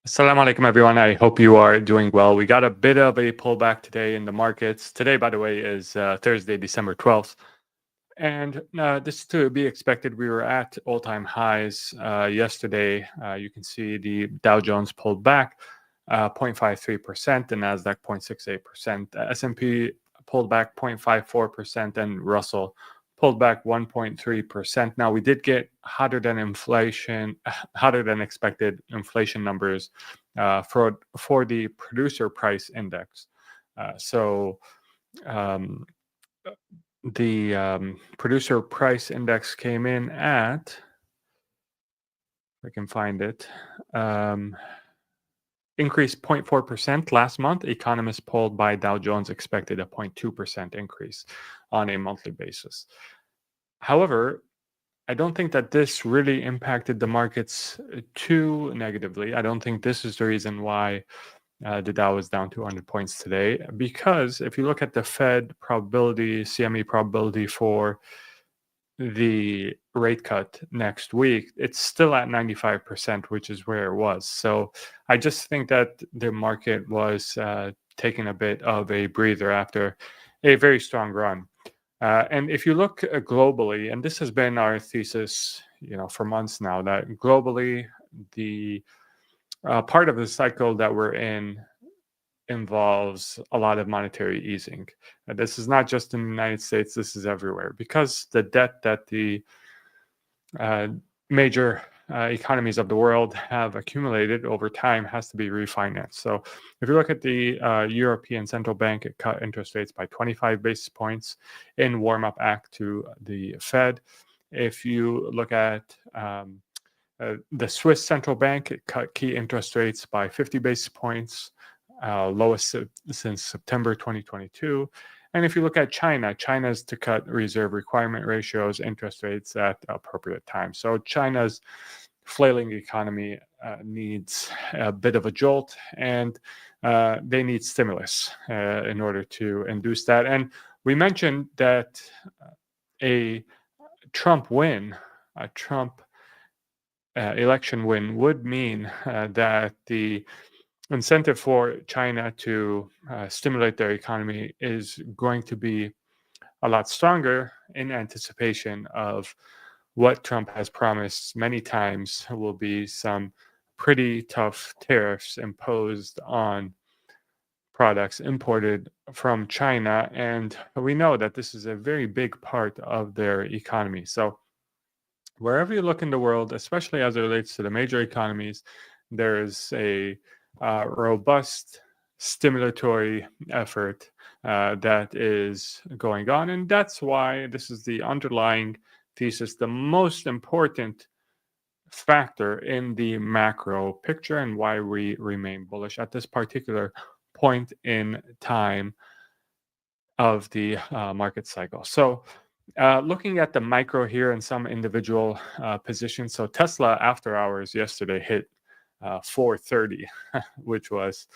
Assalamu alaikum, everyone. I hope you are doing well. We got a bit of a pullback today in the markets. Today, by the way, is Thursday, December 12th. And this is to be expected. We were at all-time highs yesterday. You can see the Dow Jones pulled back 0.53%, the NASDAQ 0.68%, S&P pulled back 0.54%, and Russell pulled back 1.3%. Now, we did get hotter than expected inflation numbers for the producer price index. So um, the producer price index came in at, if I can find it, increased 0.4% last month. Economists polled by Dow Jones expected a 0.2% increase on a monthly basis. However, I don't think that this really impacted the markets too negatively. I don't think this is the reason why the Dow is down 200 points today, because if you look at the Fed probability, CME probability for the rate cut next week, it's still at 95%, which is where it was. So I just think that the market was taking a bit of a breather after a very strong run. And if you look globally, and this has been our thesis, for months now, that globally the part of the cycle that we're in involves a lot of monetary easing. This is not just in the United States, this is everywhere, because the debt that the major economies of the world have accumulated over time has to be refinanced. So if you look at the European Central Bank, it cut interest rates by 25 basis points in warm-up act to the Fed. If you look at the Swiss Central Bank, it cut key interest rates by 50 basis points, lowest since September 2022. And if you look at China, China's to cut reserve requirement ratios, interest rates at appropriate times. So China's flailing economy needs a bit of a jolt, and they need stimulus in order to induce that. And we mentioned that a Trump election win would mean that the incentive for China to stimulate their economy is going to be a lot stronger, in anticipation of what Trump has promised many times will be some pretty tough tariffs imposed on products imported from China. And we know that this is a very big part of their economy. So wherever you look in the world, especially as it relates to the major economies, there is a robust stimulatory effort that is going on. And that's why this is the underlying thesis, the most important factor in the macro picture, and why we remain bullish at this particular point in time of the market cycle. So looking at the micro here and some individual positions. So Tesla after hours yesterday hit 430, which was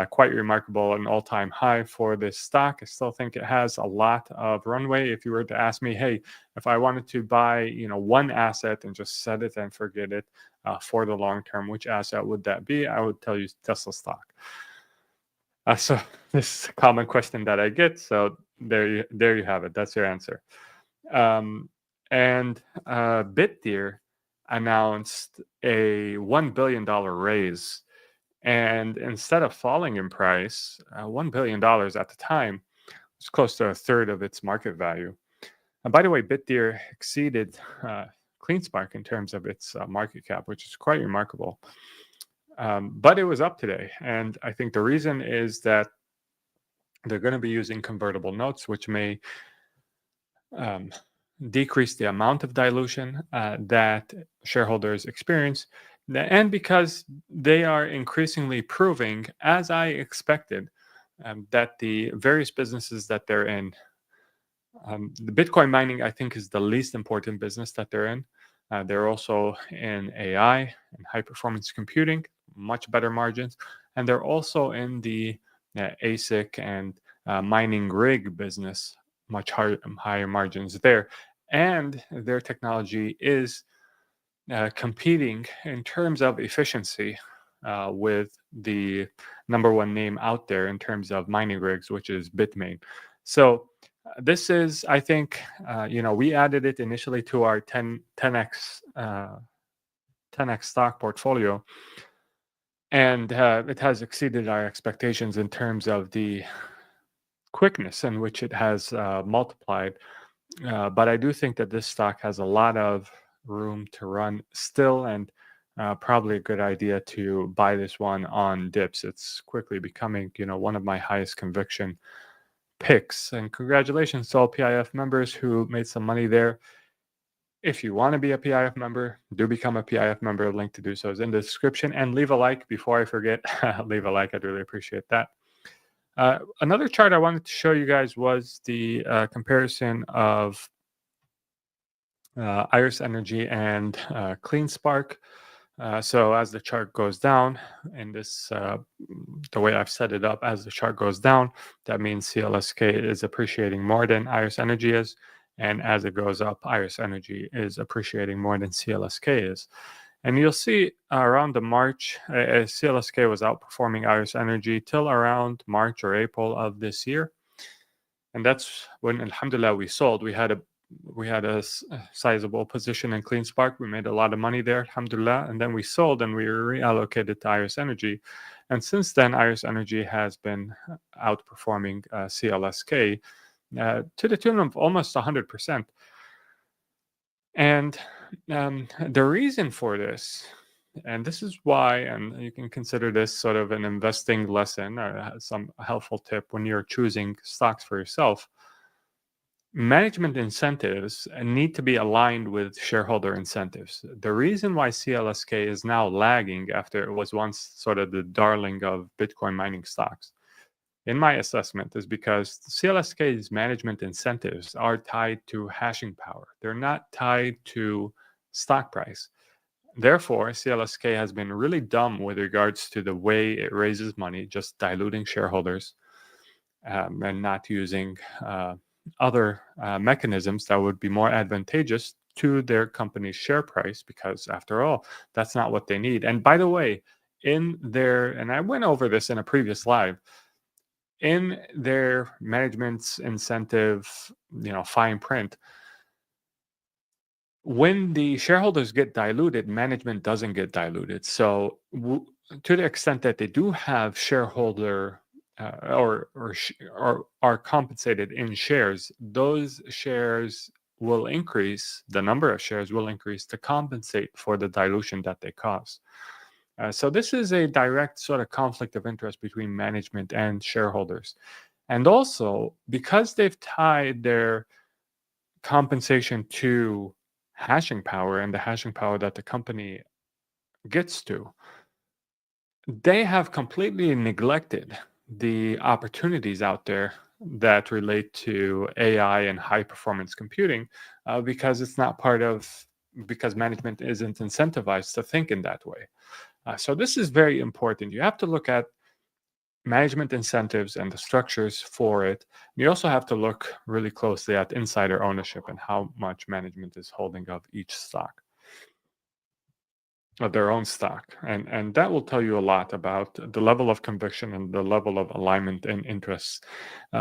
quite remarkable, an all-time high for this stock. I still think it has a lot of runway. If you were to ask me, hey, if I wanted to buy, one asset and just set it and forget it for the long term, which asset would that be? I would tell you Tesla stock. So this is a common question that I get. So there you have it. That's your answer. And Bitdeer announced a $1 billion raise. And instead of falling in price, $1 billion at the time was close to a third of its market value. And by the way, Bitdeer exceeded CleanSpark in terms of its market cap, which is quite remarkable. But it was up today. And I think the reason is that they're going to be using convertible notes, which may decrease the amount of dilution that shareholders experience. And because they are increasingly proving, as I expected, that the various businesses that they're in, the Bitcoin mining, I think, is the least important business that they're in. They're also in AI and high-performance computing, much better margins. And they're also in the ASIC and mining rig business, much higher margins there. And their technology is competing in terms of efficiency with the number one name out there in terms of mining rigs, which is Bitmain. So this is, I think, we added it initially to our 10x 10x stock portfolio, and it has exceeded our expectations in terms of the quickness in which it has multiplied. But I do think that this stock has a lot of room to run still, and probably a good idea to buy this one on dips. It's quickly becoming, one of my highest conviction picks. And congratulations to all PIF members who made some money there. If you want to be a PIF member, do become a PIF member. The link to do so is in the description. And leave a like before I forget. Leave a like. I'd really appreciate that. Another chart I wanted to show you guys was the comparison of Iris Energy and Clean Spark. So as the chart goes down, and this, the way I've set it up, as the chart goes down, that means CLSK is appreciating more than Iris Energy is. And as it goes up, Iris Energy is appreciating more than CLSK is. And you'll see around the March, CLSK was outperforming Iris Energy till around March or April of this year. And that's when, alhamdulillah, we sold. We had a sizable position in Clean Spark. We made a lot of money there, alhamdulillah. And then we sold and we reallocated to Iris Energy. And since then, Iris Energy has been outperforming CLSK to the tune of almost 100%. And the reason for this, and this is why, and you can consider this sort of an investing lesson or some helpful tip when you're choosing stocks for yourself. Management incentives need to be aligned with shareholder incentives. The reason why CLSK is now lagging after it was once sort of the darling of Bitcoin mining stocks, in my assessment, is because CLSK's management incentives are tied to hashing power. They're not tied to stock price. Therefore, CLSK has been really dumb with regards to the way it raises money, just diluting shareholders and not using other mechanisms that would be more advantageous to their company's share price, because after all, that's not what they need. And by the way, and I went over this in a previous live, in their management's incentive, fine print, when the shareholders get diluted, management doesn't get diluted. So to the extent that they do have shareholder or are compensated in shares, those shares will increase, the number of shares will increase to compensate for the dilution that they cause. So this is a direct sort of conflict of interest between management and shareholders. And also, because they've tied their compensation to hashing power and the hashing power that the company gets to, they have completely neglected the opportunities out there that relate to AI and high performance computing because management isn't incentivized to think in that way. So this is very important. You have to look at management incentives and the structures for it. You also have to look really closely at insider ownership and how much management is holding of each stock, of their own stock. And that will tell you a lot about the level of conviction and the level of alignment and interests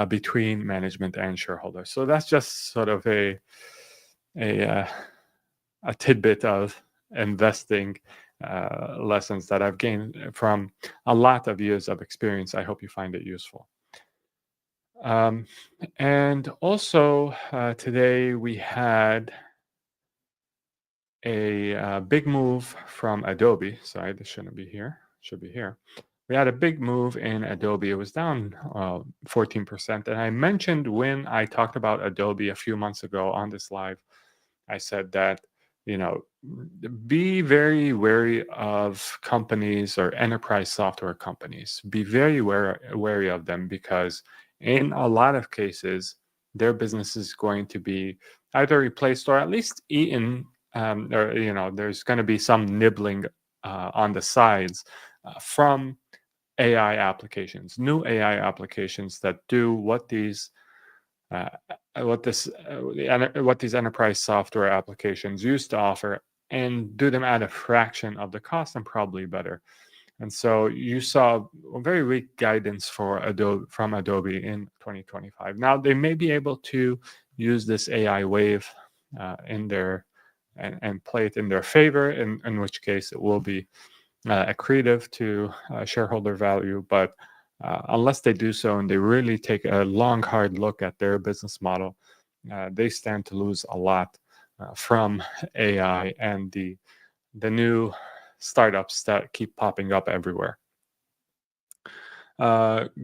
between management and shareholders. So that's just sort of a tidbit of investing lessons that I've gained from a lot of years of experience. I hope you find it useful. And also today we had a big move from Adobe. Sorry, this shouldn't be here. It should be here. We had a big move in Adobe. It was down 14%. And I mentioned when I talked about Adobe a few months ago on this live, I said that, be very wary of companies or enterprise software companies. Be very wary of them, because in a lot of cases, their business is going to be either replaced or at least eaten, or there's going to be some nibbling on the sides from AI applications, new AI applications that do what these enterprise software applications used to offer, and do them at a fraction of the cost and probably better. And so you saw a very weak guidance for Adobe from Adobe in 2025. Now they may be able to use this AI wave in their and play it in their favor, in which case it will be accretive to shareholder value. But unless they do so and they really take a long, hard look at their business model, they stand to lose a lot from AI and the new startups that keep popping up everywhere.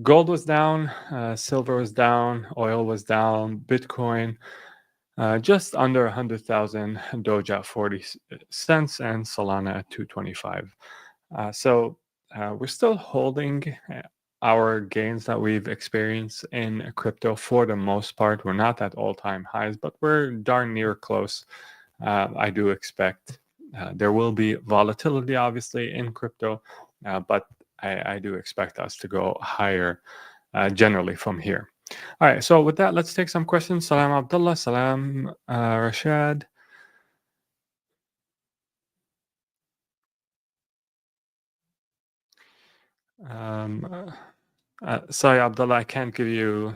Gold was down, silver was down, oil was down, Bitcoin just under 100,000, Doge at 40 cents, and Solana at 225. So we're still holding our gains that we've experienced in crypto for the most part. We're not at all-time highs, but we're darn near close. I do expect there will be volatility, obviously, in crypto, but I do expect us to go higher generally from here. All right, so with that, let's take some questions. Salam Abdullah, Salam Rashad. Sorry, Abdullah, I can't give you,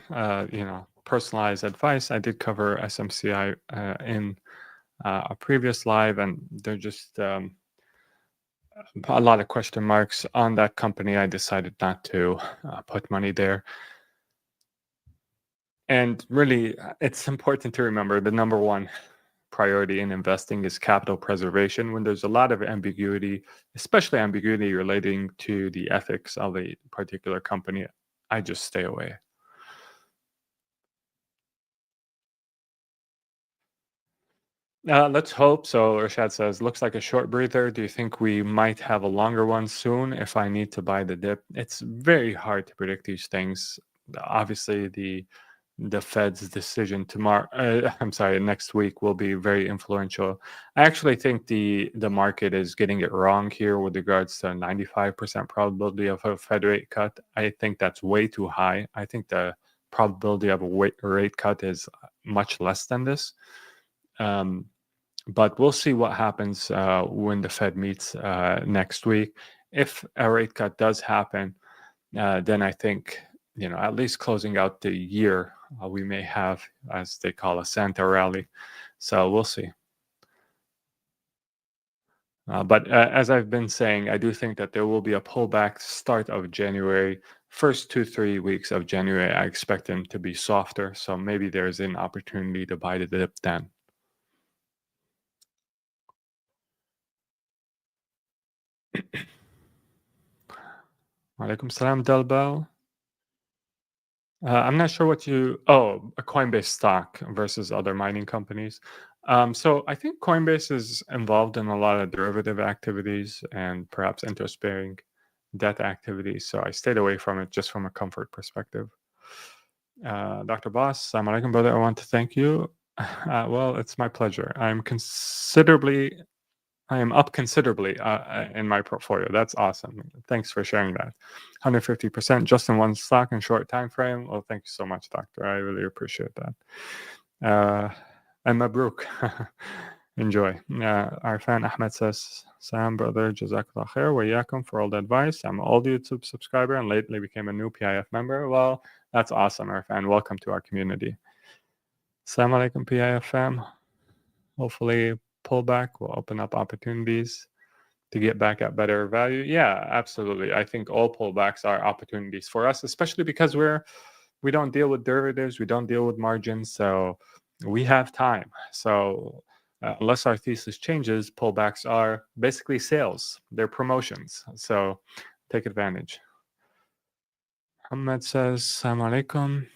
personalized advice. I did cover SMCI in a previous live, and they're just a lot of question marks on that company. I decided not to put money there. And really, it's important to remember the number one priority in investing is capital preservation. When there's a lot of ambiguity, especially ambiguity relating to the ethics of a particular company, I just stay away. Let's hope. So Rashad says, looks like a short breather. Do you think we might have a longer one soon if I need to buy the dip? It's very hard to predict these things. Obviously, the Fed's decision tomorrow, I'm sorry, next week will be very influential. I actually think the market is getting it wrong here with regards to 95% probability of a Fed rate cut. I think that's way too high. I think the probability of a rate cut is much less than this. But we'll see what happens when the Fed meets next week. If a rate cut does happen, then I think, at least closing out the year, we may have, as they call, a Santa rally. So we'll see. But as I've been saying, I do think that there will be a pullback start of January. First 2-3 weeks of January, I expect them to be softer. So maybe there's an opportunity to buy the dip then. Walaikum salam, Delbel. I'm not sure what a Coinbase stock versus other mining companies. So I think Coinbase is involved in a lot of derivative activities and perhaps interest-bearing debt activities. So I stayed away from it just from a comfort perspective. Dr. Boss, Assalamu alaikum, brother. I want to thank you. Well, it's my pleasure. I am up considerably in my portfolio. That's awesome. Thanks for sharing that. 150% just in one stock in short time frame. Well, thank you so much, doctor. I really appreciate that. And Mabruk. Enjoy. Our fan Ahmed says, Sam, brother, Jazakallah khair wa yakum for all the advice. I'm an old YouTube subscriber and lately became a new PIF member. Well, that's awesome, our fan. Welcome to our community. Assalamu alaikum, PIF fam. Hopefully, pullback will open up opportunities to get back at better value. Yeah, absolutely. I think all pullbacks are opportunities for us, especially because we don't deal with derivatives, we don't deal with margins, so we have time. So unless our thesis changes, pullbacks are basically sales. They're promotions. So take advantage. Muhammad says, Assalamu alaikum.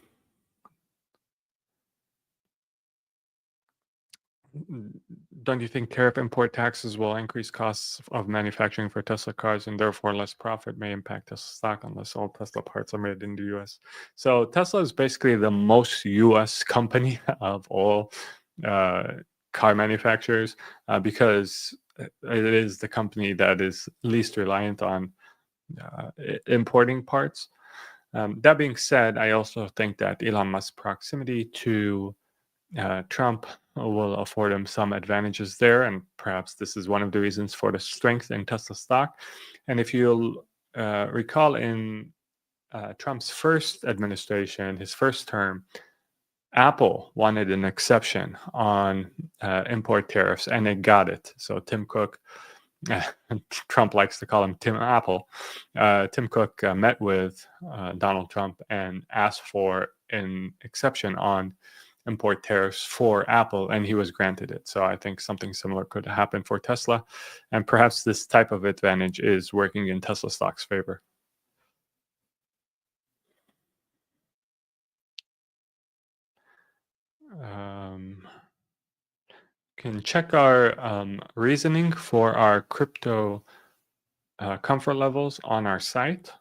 Don't you think tariff import taxes will increase costs of manufacturing for Tesla cars and therefore less profit may impact Tesla stock unless all Tesla parts are made in the US? So Tesla is basically the most US company of all car manufacturers because it is the company that is least reliant on importing parts. That being said, I also think that Elon Musk's proximity to Trump will afford him some advantages there, and perhaps this is one of the reasons for the strength in Tesla stock. And if you recall in Trump's first administration, his first term, Apple wanted an exception on import tariffs, and it got it. So Tim Cook, Trump likes to call him Tim Apple. Tim Cook met with Donald Trump and asked for an exception on import tariffs for Apple, and he was granted it. So I think something similar could happen for Tesla, and perhaps this type of advantage is working in Tesla stock's favor. Um, can check our reasoning for our crypto comfort levels on our site,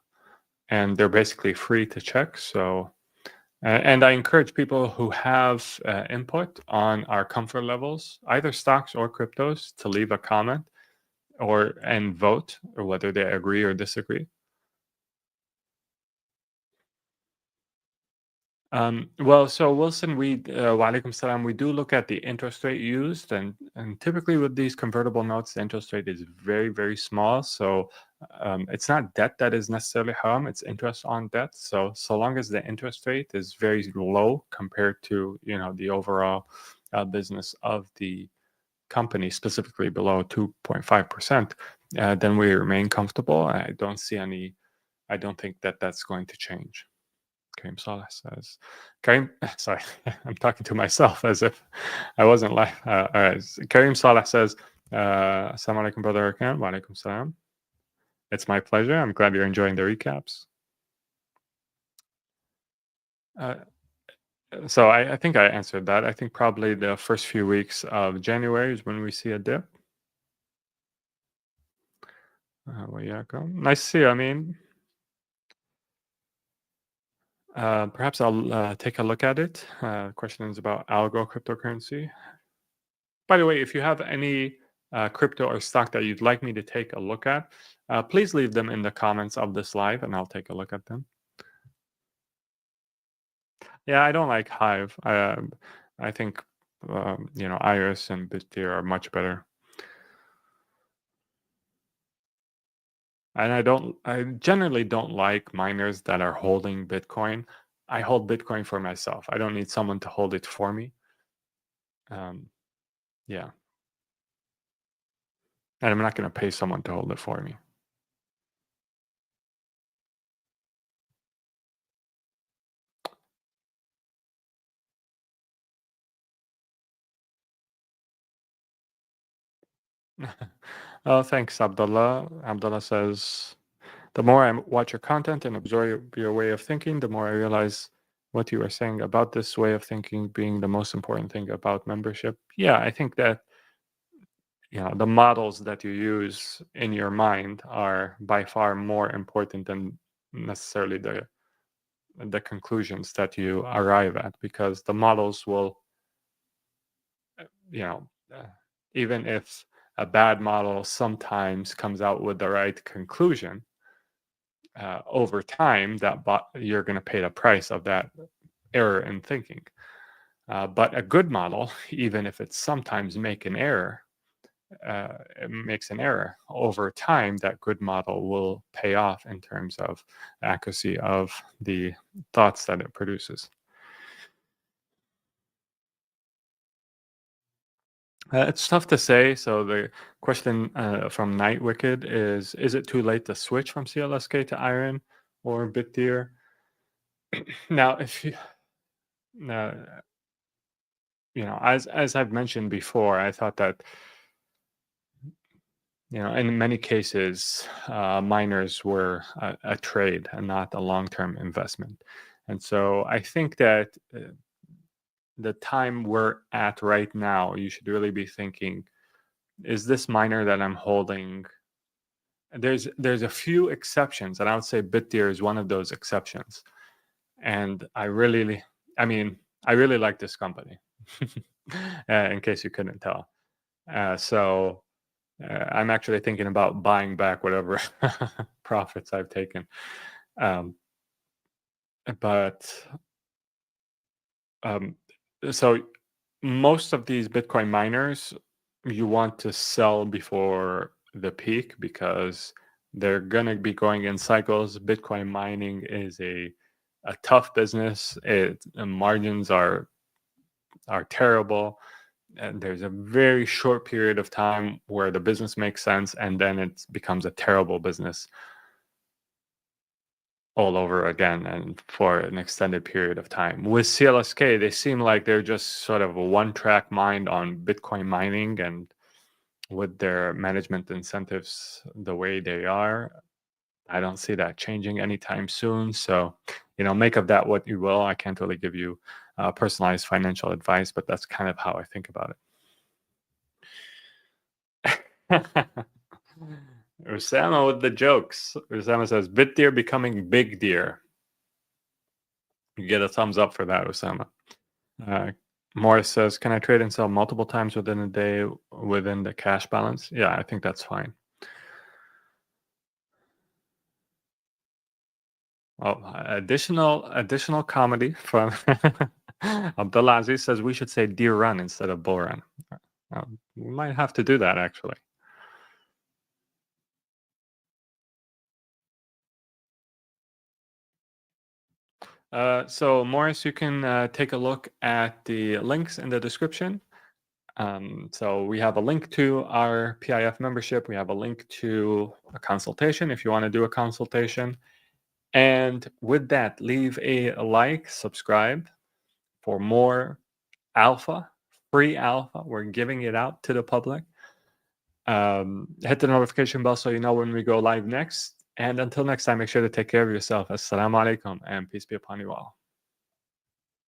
and they're basically free to check. So, and I encourage people who have input on our comfort levels, either stocks or cryptos, to leave a comment and vote, or whether they agree or disagree. Well, so Wilson, wa alaikum salam, we do look at the interest rate used, and typically with these convertible notes, the interest rate is very, very small. So it's not debt that is necessarily haram; it's interest on debt. So long as the interest rate is very low compared to the overall business of the company, specifically below 2.5%, then we remain comfortable. I don't think that that's going to change. Kareem Saleh says, Kareem, sorry, I'm talking to myself as if I wasn't like, all right. Kareem Saleh says, Assalamu alaikum, brother Rakaan. Wa alaikum salam. It's my pleasure. I'm glad you're enjoying the recaps. Uh, so I think I answered that. I think probably the first few weeks of January is when we see a dip. Nice to see you. I mean, perhaps I'll take a look at it. Question is about algo cryptocurrency. By the way, if you have any crypto or stock that you'd like me to take a look at, please leave them in the comments of this live and I'll take a look at them. Yeah, I don't like Hive. I think, Iris and Bitdeer are much better. And I generally don't like miners that are holding Bitcoin. I hold Bitcoin for myself. I don't need someone to hold it for me. Yeah. And I'm not going to pay someone to hold it for me. Oh, thanks, Abdullah. Abdullah says, the more I watch your content and absorb your way of thinking, the more I realize what you are saying about this way of thinking being the most important thing about membership. Yeah, I think that the models that you use in your mind are by far more important than necessarily the conclusions that you arrive at, because the models will, you know, even if a bad model sometimes comes out with the right conclusion, over time you're going to pay the price of that error in thinking. But a good model, even if it sometimes makes an error, over time, that good model will pay off in terms of accuracy of the thoughts that it produces. It's tough to say. So the question from Night Wicked is it too late to switch from CLSK to Iron or Bitdeer? Now, if you, uh, as I've mentioned before, I thought that in many cases, miners were a trade and not a long-term investment. And so I think that the time we're at right now, you should really be thinking, is this miner that I'm holding? There's a few exceptions, and I would say Bitdeer is one of those exceptions. And I really like this company, in case you couldn't tell. So I'm actually thinking about buying back whatever profits I've taken. Um, but um, so most of these Bitcoin miners, you want to sell before the peak, because They're going to be going in cycles. Bitcoin mining is a tough business. Margins are terrible. And there's a very short period of time where the business makes sense, and then it becomes a terrible business all over again and for an extended period of time. With CLSK, they seem like they're just sort of a one-track mind on Bitcoin mining, and with their management incentives the way they are, I don't see that changing anytime soon. So, make of that what you will. I can't really give you personalized financial advice, but that's kind of how I think about it. Usama with the jokes. Usama says, Bitdeer becoming big deer. You get a thumbs up for that, Usama. Morris says, can I trade and sell multiple times within a day within the cash balance? Yeah, I think that's fine. Oh, additional comedy from Abdulaziz says we should say deer run instead of bull run. We might have to do that actually. So Morris, you can take a look at the links in the description. So we have a link to our PIF membership. We have a link to a consultation if you want to do a consultation. And with that, leave a like, subscribe for more alpha, free alpha. We're giving it out to the public. Hit the notification bell so you know when we go live next. And until next time, make sure to take care of yourself. Assalamu alaikum and peace be upon you all.